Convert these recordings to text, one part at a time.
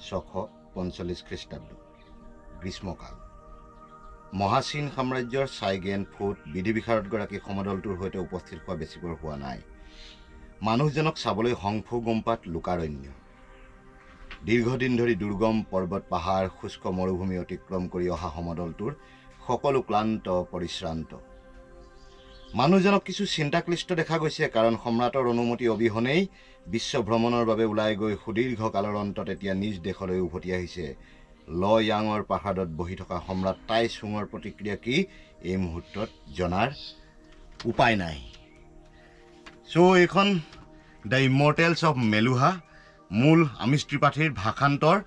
645 খ্ৰীষ্টাব্দ গ্ৰীষ্মকাল মহাচীন সাম্ৰাজ্যৰ চাইগেন ফুট বিধি বিশাৰদগৰাকী সমদলটোৰ সৈতে উপস্থিত হোৱা বেছিকৈ হোৱা নাই। মানুহজনক চাবলৈ হংফু গোমপাত লোকাৰণ্য। দীৰ্ঘদিন ধৰি দুৰ্গম পৰ্বত পাহাৰ শুষ্ক মৰুভূমি অতিক্ৰম কৰি অহা সমদলটোৰ সকলো ক্লান্ত পৰিশ্ৰান্ত। মানুহজনক কিছু চিন্তাক্লিষ্ট দেখা গৈছে, কাৰণ সম্ৰাটৰ অনুমতি অবিহনেই বিশ্ব ভ্ৰমণৰ বাবে ওলাই গৈ সুদীৰ্ঘ কালৰ অন্তত এতিয়া নিজ দেশলৈ উভতি আহিছে ল য়াঙৰ পাহাৰত বহি থকা সম্ৰাট টাই চুঙৰ প্ৰতিক্ৰিয়া কি এই মুহূৰ্তত জনাৰ উপায় নাই। এইখন দ্য ইমৰ্টেলছ অফ মেলুহা, মূল আমিষ ত্ৰিপাঠীৰ ভাষান্তৰ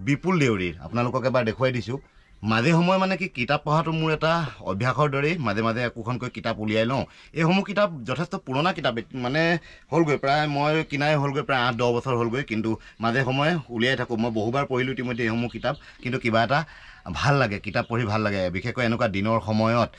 বিপুল দেউৰীৰ। আপোনালোকক এবাৰ দেখুৱাই দিছোঁ। মাজে সময়ে মানে কি কিতাপ পঢ়াটো মোৰ এটা অভ্যাসৰ দৰেই মাজে মাজে একোখনকৈ কিতাপ উলিয়াই লওঁ। এইসমূহ কিতাপ যথেষ্ট পুৰণা কিতাপ, মানে হ'লগৈ প্ৰায় মই কিনাই হ'লগৈ প্ৰায় 8-10 বছৰ হ'লগৈ, কিন্তু মাজে সময়ে উলিয়াই থাকোঁ। মই বহুবাৰ পঢ়িলোঁ ইতিমধ্যে এইসমূহ কিতাপ, কিন্তু কিবা এটা ভাল লাগে, কিতাপ পঢ়ি ভাল লাগে, বিশেষকৈ এনেকুৱা দিনৰ সময়ত।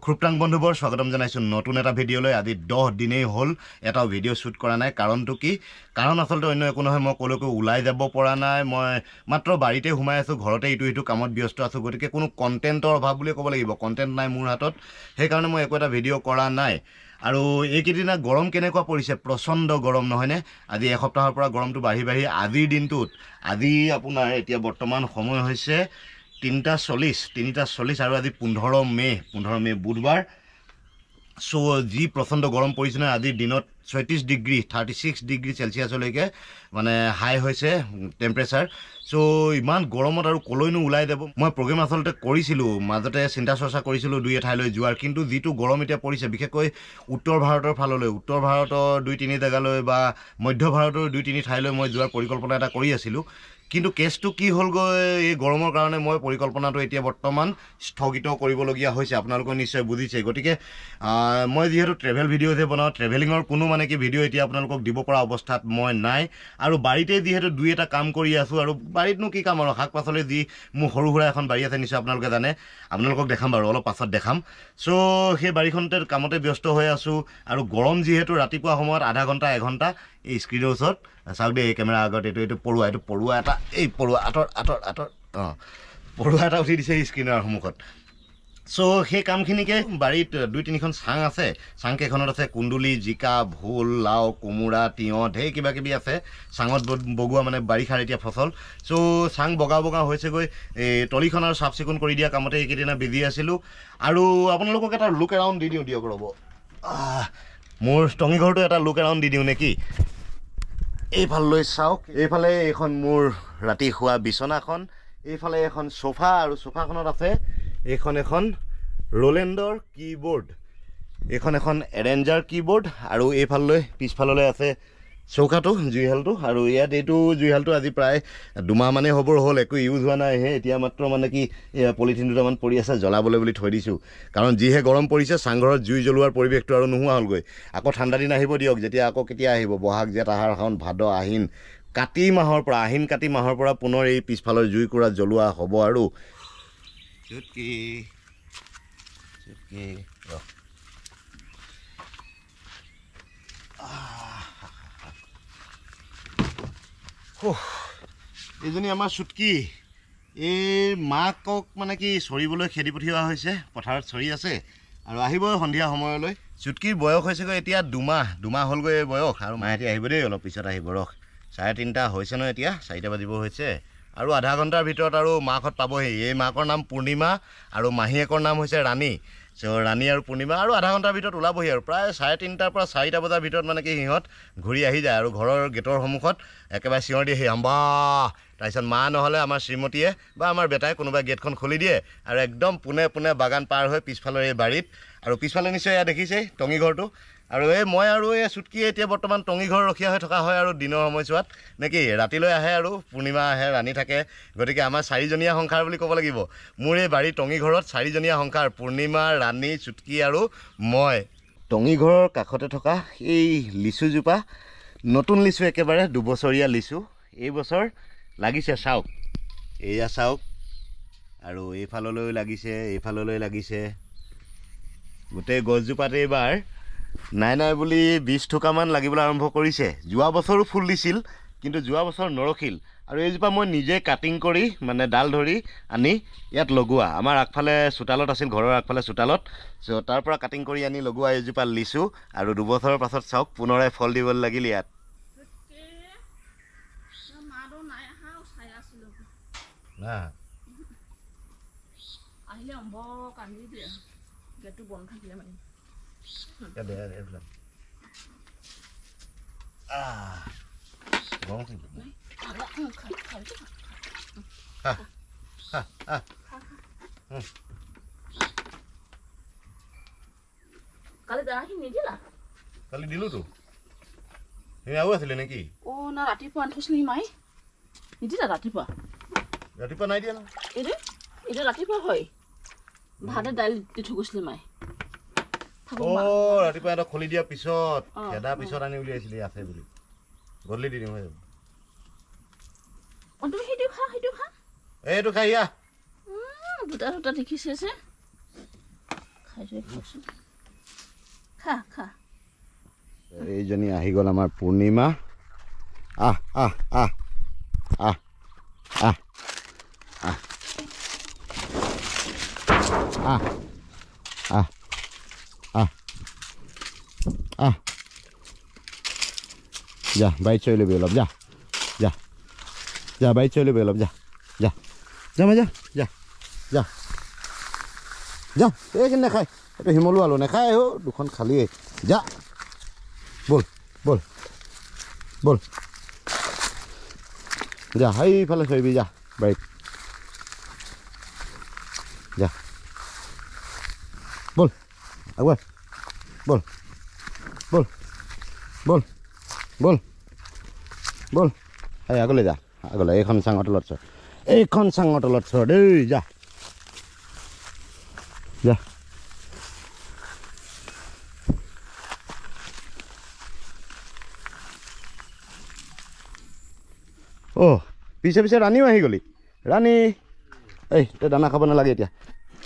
খুৰুপটাং বন্ধুবৰ স্বাগতম জনাইছোঁ নতুন এটা ভিডিঅ'লৈ। আজি 10 দিনেই হ'ল এটাও ভিডিঅ' শ্বুট কৰা নাই। কাৰণটো কি? কাৰণ আচলতে অন্য একো নহয়, মই ক'লৈকো ওলাই যাব পৰা নাই। মই মাত্ৰ বাৰীতে সোমাই আছোঁ, ঘৰতে ইটো সিটো কামত ব্যস্ত আছোঁ। গতিকে কোনো কণ্টেণ্টৰ অভাৱ বুলিয়ে ক'ব লাগিব, কণ্টেণ্ট নাই মোৰ হাতত। সেইকাৰণে মই একো এটা ভিডিঅ' কৰা নাই। আৰু এইকেইদিনা গৰম কেনেকুৱা পৰিছে, প্ৰচণ্ড গৰম নহয়নে? আজি এসপ্তাহৰ পৰা গৰমটো বাঢ়ি বাঢ়ি আজিৰ দিনটোত, আজি আপোনাৰ এতিয়া বৰ্তমান সময় হৈছে 3:40 আৰু আজি 15 মে' বুধবাৰ। যি প্ৰচণ্ড গৰম পৰিছে নহয়, আজিৰ দিনত 36 ডিগ্ৰী চেলচিয়াছলৈকে মানে হাই হৈছে টেম্পাৰেচাৰ। ইমান গৰমত আৰু ক'লৈনো ওলাই যাব। মই প্ৰগ্ৰেম আচলতে কৰিছিলোঁ, মাজতে চিন্তা চৰ্চা কৰিছিলোঁ দুই এঠাইলৈ যোৱাৰ, কিন্তু যিটো গৰম এতিয়া পৰিছে, বিশেষকৈ উত্তৰ ভাৰতৰ ফাললৈ, উত্তৰ ভাৰতৰ 2-3 জেগালৈ বা মধ্য ভাৰতৰ 2-3 ঠাইলৈ মই যোৱাৰ পৰিকল্পনা এটা কৰি আছিলোঁ। কিন্তু কেছটো কি হ'লগৈ, এই গৰমৰ কাৰণে মই পৰিকল্পনাটো এতিয়া বৰ্তমান স্থগিত কৰিবলগীয়া হৈছে। আপোনালোকে নিশ্চয় বুজিছে। গতিকে মই যিহেতু ট্ৰেভেল ভিডিঅ'হে বনাওঁ, ট্ৰেভেলিঙৰ কোনো মানে কি ভিডিঅ' এতিয়া আপোনালোকক দিব পৰা অৱস্থাত মই নাই। আৰু বাৰীতে যিহেতু দুই এটা কাম কৰি আছোঁ, আৰু বাৰীতনো কি কাম আৰু, শাক পাচলি যি মোৰ সৰু সুৰা এখন বাৰী আছে, নিশ্চয় আপোনালোকে জানে। আপোনালোকক দেখাম বাৰু, অলপ পাছত দেখাম। সেই বাৰীখনতে কামতে ব্যস্ত হৈ আছোঁ। আৰু গৰম যিহেতু, ৰাতিপুৱা সময়ত আধা ঘণ্টা 1 ঘণ্টা এই স্ক্ৰীণৰ ওচৰত চাওক দেই, এই কেমেৰাৰ আগত এইটো পৰুৱা এটা, এই পৰুৱা আঁতৰ পৰুৱা এটা উঠি দিছে স্ক্ৰীণৰ সন্মুখত। সেই কামখিনিকে বাৰীত 2-3খন চাং আছে। চাংকেইখনত আছে কুন্দুলি, জিকা, ভোল, লাও, কোমোৰা, তিয়ঁহ, ঢেৰ কিবা কিবি আছে। চাঙত বগোৱা মানে বাৰিষাৰ এতিয়া ফচল। চাং বগা হৈছেগৈ। এই তলিখন আৰু চাফ চিকুণ কৰি দিয়া কামতে এইকেইদিনা বিজি আছিলোঁ। আৰু আপোনালোকক এটা লুক এৰাউণ্ড দি দিওঁ দিয়ক, ৰ'ব। মোৰ টঙিঘৰটো এটা লুক এৰাউণ্ড দি দিওঁ নেকি? এইফাললৈ চাওক। এইফালে এইখন মোৰ ৰাতি শোৱা বিচনাখন, এইফালে এখন চোফা, আৰু চোফাখনত আছে এখন ৰোলেণ্ডৰ কীবৰ্ড, এখন এৰেঞ্জাৰ কীবৰ্ড, আৰু এইফাললৈ পিছফাললৈ আছে চৌকাটো, জুইশালটো। আৰু ইয়াত এইটো জুইশালটো আজি প্ৰায় 2 মাহ মানেই হ'বৰ হ'ল, একো ইউজ হোৱা নাইহে। এতিয়া মাত্ৰ মানে কি পলিথিন দুটামান পৰি আছে, জ্বলাবলৈ বুলি থৈ দিছোঁ। কাৰণ যিহে গৰম পৰিছে, চাংঘৰত জুই জ্বলোৱাৰ পৰিৱেশটো আৰু নোহোৱা হ'লগৈ। আকৌ ঠাণ্ডা দিন আহিব দিয়ক, যেতিয়া আকৌ কেতিয়া আহিব, বহাগ, জেঠ, আহাৰ, শাওণ, ভাদ, আহিন, কাতি মাহৰ পৰা পুনৰ এই পিছফালৰ জুইকুৰা জ্বলোৱা হ'ব। আৰু এইজনী আমাৰ চুটকি, এই মাকক মানে কি চৰিবলৈ খেদি পঠিওৱা হৈছে, পথাৰত চৰি আছে আৰু আহিবই সন্ধিয়া সময়লৈ। চুটকিৰ বয়স হৈছেগৈ এতিয়া 2 মাহ হ'লগৈ এই বয়স। আৰু মাহেঁতি আহিব দেই, অলপ পিছত আহিব, ৰখ। 3:30 হৈছে ন, এতিয়া 4টা বাজিব হৈছে। আৰু আধা ঘণ্টাৰ ভিতৰত আৰু মাকহঁত পাবহি। এই মাকৰ নাম পূৰ্ণিমা আৰু মাহীয়েকৰ নাম হৈছে ৰাণী। ৰাণী আৰু পূৰ্ণিমা আৰু আধা ঘণ্টাৰ ভিতৰত ওলাবহি। আৰু প্ৰায় 3:30 পৰা 4টা বজাৰ ভিতৰত মানে কি সিহঁত ঘূৰি আহি যায়। আৰু ঘৰৰ গেটৰ সন্মুখত একেবাৰে চিঞৰ দিয়ে, হাম্বা। তাৰপিছত মা নহ'লে আমাৰ শ্ৰীমতীয়ে বা আমাৰ বেটাই কোনোবাই গেটখন খুলি দিয়ে, আৰু একদম পোনে বাগান পাৰ হৈ পিছফালৰ এই বাৰীত। আৰু পিছফালে নিশ্চয় এয়া দেখিছেই টঙিঘৰটো। আৰু মই আৰু এই চুটকিয়ে এতিয়া বৰ্তমান টঙিঘৰ ৰখীয়া হৈ থকা হয় আৰু দিনৰ সময়ছোৱাত নেকি। ৰাতিলৈ আহে আৰু পূৰ্ণিমা আহে, ৰাণী থাকে। গতিকে আমাৰ 4জনীয়া সংসাৰ বুলি ক'ব লাগিব। মোৰ এই বাৰী টঙিঘৰত 4জনীয়া সংসাৰ, পূৰ্ণিমা, ৰাণী, চুটকি আৰু মই। টঙিঘৰৰ কাষতে থকা এই লিচুজোপা, নতুন লিচু, একেবাৰে 2 বছৰীয়া লিচু। এই বছৰ লাগিছে, চাওক, এয়া চাওক। আৰু এইফাললৈ লাগিছে, গোটেই গছজোপাত এইবাৰ নাই বুলি 20 থোকামান লাগিবলৈ আৰম্ভ কৰিছে। যোৱা বছৰো ফুল দিছিল, কিন্তু যোৱা বছৰ নৰখিল আৰু এইজোপা মই নিজে কাটিং কৰি মানে ডাল ধৰি আনি ইয়াত লগোৱা আমাৰ আগফালে চোতালত আছিল ঘৰৰ আগফালে চোতালত চ' তাৰ পৰা কাটিং কৰি আনি লগোৱা এইজোপা লিচু আৰু 2 বছৰৰ পাছত চাওক পুনৰাই ফল দিবলৈ লাগিল ইয়াত না আহিলে অম্ব কান্দি দিয়ে গেটটো বন্ধ থাকিলে মানে কালি দানাখিনি নিদিলা কালি দিলোতো আৰু আছিলে নেকি না ৰাতিপুৱা আনি থৈছিলি মাই নিদিলা ৰাতিপুৱা নাই দিয়া ন এতিয়া ৰাতিপুৱা হয় ভাতে দাইল দি থৈ গৈছিলি মাই ৰাতিপুৱা এটা খুলি দিয়া পিছত খেদা পিছত আনি উলিয়াইছিলি আছে বুলি গধূলি দি দিম হৈ যাব তুমি সেইটো খা এইটো খাই ইয়া দুটা দেখিছে যে খাই খাওঁচোন খা এইজনী আহি গ'ল আমাৰ পূৰ্ণিমা আহ আহ আহ আহ আহ আহ আহ আহ আহ আহ যা বাইক চৈ ল'বি অলপ যা বাইক চৈ ল'বি অলপ যা এইখিনি নাখায় এইটো শিমলু আলু নাখায় দুখন খালিয়ে যা বল যা সেইফালে চৰিবি যা বাইক যা বল আগুৱাই বল এই আগলৈ যা আগলৈ এইখন চাঙৰ তলত চৰ দেই যা পিছে ৰাণীও আহি গ'লি ৰাণী এই তই দানা খাব নালাগে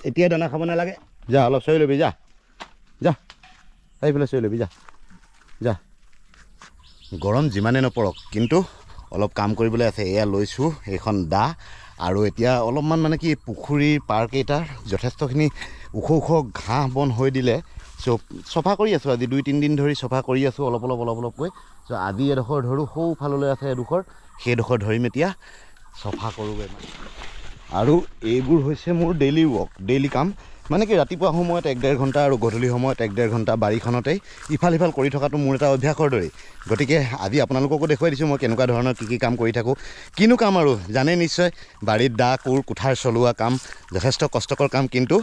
এতিয়া দানা খাব নালাগে যা অলপ চৰি ল'বি যা এইফালে চৰি ল'বি যা গৰম যিমানে নপৰক কিন্তু অলপ কাম কৰিবলৈ আছে এয়া লৈছোঁ এইখন দা আৰু এতিয়া অলপমান মানে কি পুখুৰীৰ পাৰকেইটাৰ যথেষ্টখিনি ওখ ঘাঁহ বন হৈ দিলে চ' চফা কৰি আছোঁ আজি 2-3 দিন ধৰি চফা কৰি আছোঁ অলপকৈ চ' আজি এডোখৰ ধৰোঁ সৌফাললৈ আছে সেইডোখৰ ধৰিম এতিয়া চফা কৰোঁগৈ আৰু এইবোৰ হৈছে মোৰ ডেইলি কাম মানে কি ৰাতিপুৱা সময়ত 1-1.5 ঘণ্টা আৰু গধূলি সময়ত 1-1.5 ঘণ্টা বাৰীখনতেই ইফাল সিফাল কৰি থকাটো মোৰ এটা অভ্যাসৰ দৰেই গতিকে আজি আপোনালোককো দেখুৱাই দিছোঁ মই কেনেকুৱা ধৰণৰ কি কাম কৰি থাকোঁ কিনো কাম আৰু জানে নিশ্চয় বাৰীত দা কোৰ কুঠাৰ চলোৱা কাম যথেষ্ট কষ্টকৰ কাম কিন্তু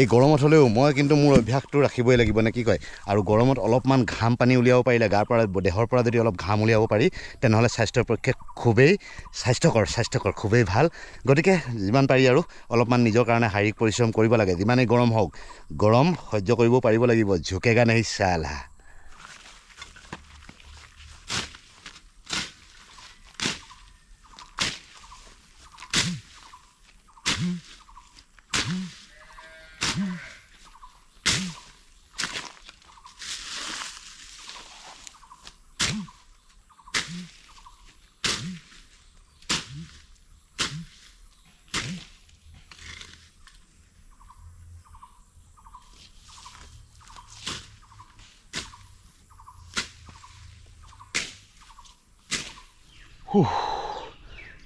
এই গৰমত হ'লেও মই কিন্তু মোৰ অভ্যাসটো ৰাখিবই লাগিব নে কি কয় আৰু গৰমত অলপমান ঘাম পানী উলিয়াব পাৰিলে গাৰ পৰা দেহৰ পৰা যদি অলপ ঘাম উলিয়াব পাৰি তেনেহ'লে স্বাস্থ্যৰ পক্ষে খুবেই স্বাস্থ্যকৰ খুবেই ভাল গতিকে যিমান পাৰি আৰু অলপমান নিজৰ কাৰণে শাৰীৰিক পৰিশ্ৰম কৰিব লাগে যিমানেই গৰম হওক গৰম সহ্য কৰিব পাৰিব লাগিব ঝুকেগা নেহি সালা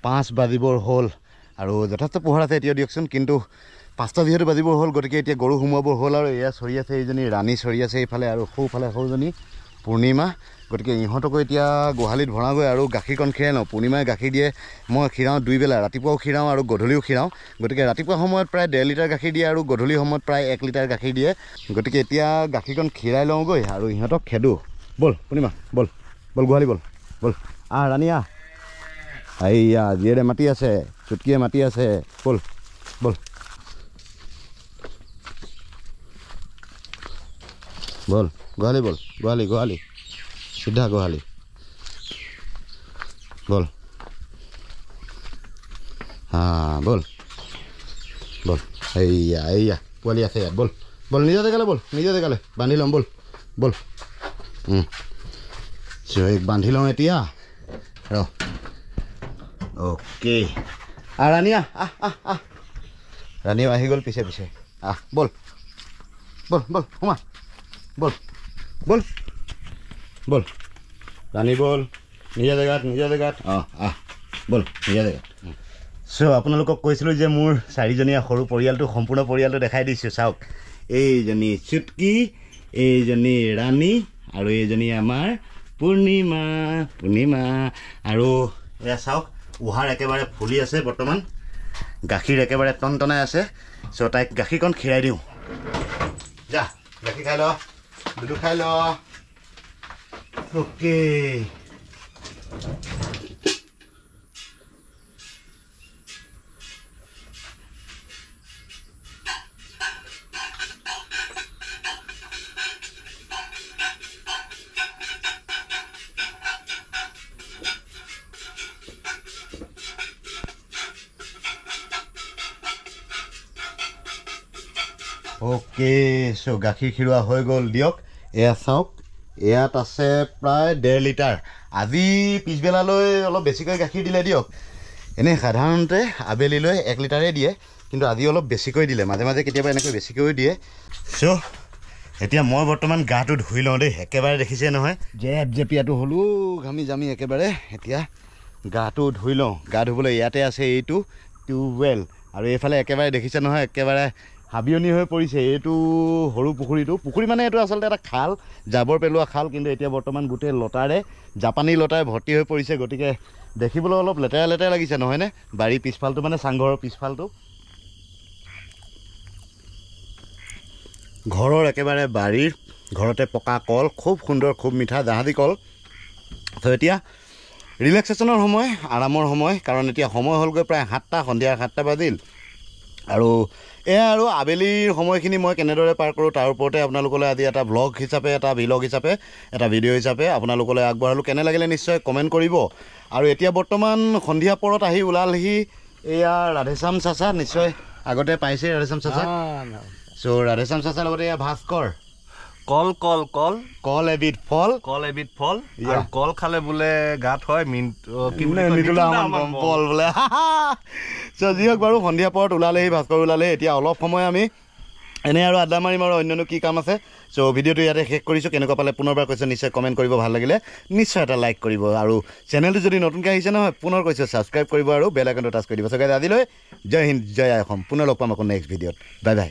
পাঁচ বাজিবৰ হ'ল আৰু যথেষ্ট পোহৰ আছে এতিয়া দিয়কচোন কিন্তু 5টা যিহেতু বাজিবৰ হ'ল গতিকে এতিয়া গৰু সোমোৱাবৰ হ'ল আৰু এয়া চৰি আছে এইজনী ৰাণী চৰি আছে এইফালে আৰু সৌজনী পূৰ্ণিমা গতিকে ইহঁতকো এতিয়া গোহালিত ভৰাওঁগৈ আৰু গাখীৰকণ খীৰাই লওঁ পূৰ্ণিমাই গাখীৰ দিয়ে মই খীৰাওঁ 2 বেলা ৰাতিপুৱাও খীৰাওঁ আৰু গধূলিও খীৰাওঁ গতিকে ৰাতিপুৱা সময়ত প্ৰায় 1.5 লিটাৰ গাখীৰ দিয়ে আৰু গধূলি সময়ত প্ৰায় 1 লিটাৰ গাখীৰ দিয়ে গতিকে এতিয়া গাখীৰকণ খীৰাই লওঁগৈ আৰু ইহঁতক খেদোঁ বল পূৰ্ণিমা বল গোহালি বল ৰাণী এইয়া জীয়েৰে মাতি আছে চুটকিয়ে মাতি আছে বল গোহালি সিদ্ধা গোহালি বল বল এইয়া পোৱালি আছে ইয়াত বল নিজৰ জেগালৈ বান্ধি ল'ম বল বান্ধি লওঁ এতিয়া ৰ অ'কে ৰাণী আহ ৰাণীও আহি গ'ল পিছে পিছে বল বল বল সোমা বল বল বল ৰাণী বল নিজৰ জেগাত বল নিজৰ জেগাত চ' আপোনালোকক কৈছিলোঁ যে মোৰ 4জনীয়া সৰু পৰিয়ালটো সম্পূৰ্ণ পৰিয়ালটো দেখাই দিছোঁ চাওক এইজনী চুটকি এইজনী ৰাণী আৰু এইজনী আমাৰ পূৰ্ণিমা আৰু এয়া চাওক উহাৰ একেবাৰে ফুলি আছে বৰ্তমান গাখীৰ একেবাৰে টনটনাই আছে চ' তাইক গাখীৰকণ খীৰাই দিওঁ যা গাখীৰ খাই ল দুধু খাই ল অ'কে অ'কে চ' গাখীৰ খিৰোৱা হৈ গ'ল দিয়ক এয়া চাওক ইয়াত আছে প্ৰায় 1.5 লিটাৰ আজি পিছবেলালৈ অলপ বেছিকৈ গাখীৰ দিলে দিয়ক এনেই সাধাৰণতে আবেলিলৈ 1 লিটাৰেই দিয়ে কিন্তু আজি অলপ বেছিকৈ দিলে মাজে মাজে কেতিয়াবা এনেকৈ বেছিকৈ দিয়ে চ' এতিয়া মই বৰ্তমান গাটো ধুই লওঁ দেই একেবাৰে দেখিছে নহয় জেপিয়াটো হ'লো ঘামি জামি একেবাৰে এতিয়া গাটো ধুই লওঁ গা ধুবলৈ ইয়াতে আছে এইটো টিউবৱেল আৰু এইফালে একেবাৰে দেখিছে নহয় একেবাৰে হাবিয়নি হৈ পৰিছে এইটো সৰু পুখুৰী মানে এইটো আচলতে এটা খাল জাবৰ পেলোৱা খাল কিন্তু এতিয়া বৰ্তমান গোটেই লতাৰে জাপানী লতাৰে ভৰ্তি হৈ পৰিছে গতিকে দেখিবলৈ অলপ লেতেৰা লাগিছে নহয়নে বাৰীৰ পিছফালটো মানে চাংঘৰৰ পিছফালটো ঘৰৰ একেবাৰে বাৰীৰ ঘৰতে পকা কল খুব সুন্দৰ খুব মিঠা জাহাজী কল তো এতিয়া ৰিলেক্সেশ্যনৰ সময় আৰামৰ সময় কাৰণ এতিয়া সময় হ'লগৈ প্ৰায় 7টা সন্ধিয়া 7টা বাজিল আৰু এয়া আৰু আবেলিৰ সময়খিনি মই কেনেদৰে পাৰ কৰোঁ তাৰ ওপৰতে আপোনালোকলৈ আজি এটা ভিলগ হিচাপে এটা ভিডিঅ' হিচাপে আপোনালোকলৈ আগবঢ়ালোঁ কেনে লাগিলে নিশ্চয় কমেণ্ট কৰিব আৰু এতিয়া বৰ্তমান সন্ধিয়া পৰত আহি ওলালহি এয়া ৰাধেশ্যাম চাচা নিশ্চয় আগতে পাইছে ৰাধেশ্যাম চাচা চ' ৰাধেশ্যাম চাচাৰ লগতে এয়া ভাস্কৰ কল এবিধ ফল আৰু কল খালে বোলে গাত হয় ফল বোলে চ' যি হওক বাৰু সন্ধিয়া পৰত ওলালেহি ভাস্কৰ ওলালেহি এতিয়া অলপ সময় আমি এনেই আৰু আড্ডা মাৰিম আৰু অন্যান্য কি কাম আছে চ' ভিডিঅ'টো ইয়াতে শেষ কৰিছোঁ কেনেকুৱা পালে পুনৰবাৰ কৈছোঁ নিশ্চয় কমেণ্ট কৰিব ভাল লাগিলে নিশ্চয় এটা লাইক কৰিব আৰু চেনেলটো যদি নতুনকৈ আহিছে নহয় পুনৰ কৈছোঁ ছাবস্ক্ৰাইব কৰিব আৰু বেল আইকনটো টাচ কৰি দিব চ' আজিলৈ জয় হিন্দ জয় অসম পুনৰ লগ পাম আকৌ নেক্সট ভিডিঅ'ত বাই বাই